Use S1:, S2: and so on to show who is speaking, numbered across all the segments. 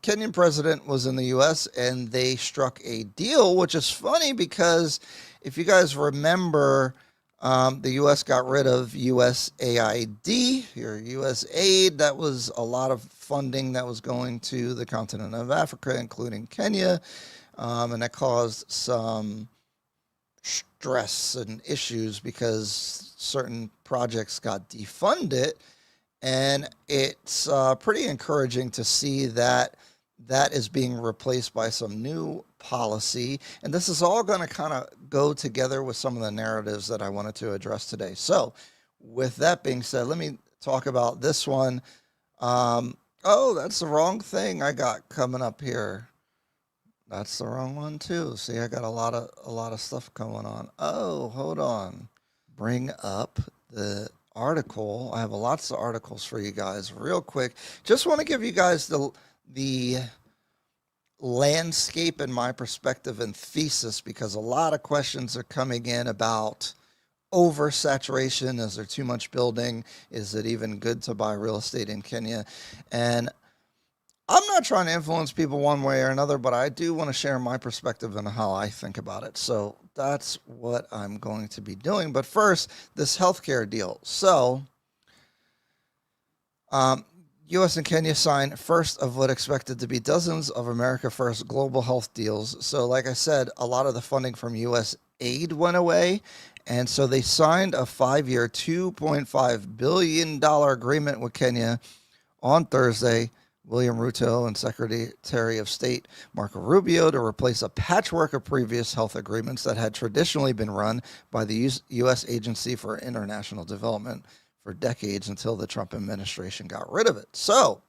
S1: Kenyan president was in the U.S. and they struck a deal, which is funny because if you guys remember, the U.S. got rid of USAID, or U.S. aid. That was a lot of funding that was going to the continent of Africa, including Kenya, and that caused some stress and issues because certain projects got defunded. And it's pretty encouraging to see that that is being replaced by some new policy. And this is all going to kind of go together with some of the narratives that I wanted to address today. So, with that being said, let me talk about this one. Oh, that's the wrong thing I got coming up here. That's the wrong one too. See, I got a lot of stuff going on. Oh, hold on. Bring up the article. I have lots of articles for you guys real quick. Just want to give you guys the landscape and my perspective and thesis because a lot of questions are coming in about oversaturation. Is there too much building? Is it even good to buy real estate in Kenya? And I'm not trying to influence people one way or another, but I do want to share my perspective and how I think about it. So that's what I'm going to be doing. But first, this healthcare deal. So, U.S. and Kenya signed first of what expected to be dozens of America First global health deals. So, like I said, a lot of the funding from U.S. aid went away. And so they signed a 5-year, $2.5 billion agreement with Kenya on Thursday. William Ruto and Secretary of State Marco Rubio to replace a patchwork of previous health agreements that had traditionally been run by the U.S. Agency for International Development for decades until the Trump administration got rid of it. So,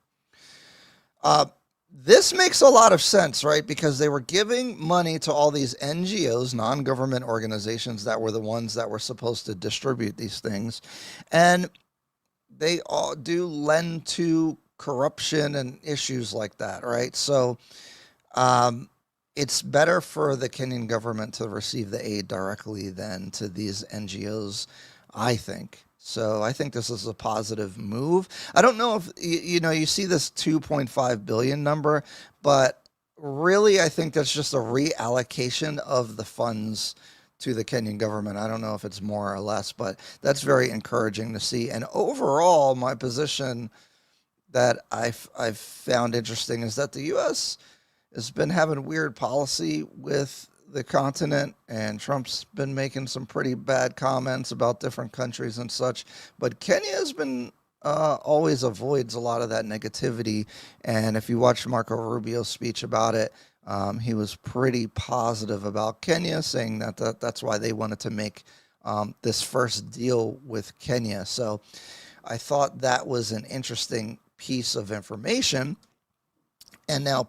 S1: this makes a lot of sense, right? Because they were giving money to all these NGOs, non-government organizations, that were the ones that were supposed to distribute these things. And they all do lend to corruption and issues like that, right? So it's better for the Kenyan government to receive the aid directly than to these NGOs, I think. So I think this is a positive move. I don't know if, you see this 2.5 billion number, but really I think that's just a reallocation of the funds to the Kenyan government. I don't know if it's more or less, but that's very encouraging to see. And overall, my position that I've found interesting is that the U.S. has been having weird policy with the continent, and Trump's been making some pretty bad comments about different countries and such. But Kenya has been always avoids a lot of that negativity. And if you watch Marco Rubio's speech about it, he was pretty positive about Kenya, saying that's why they wanted to make this first deal with Kenya. So I thought that was an interesting piece of information. And now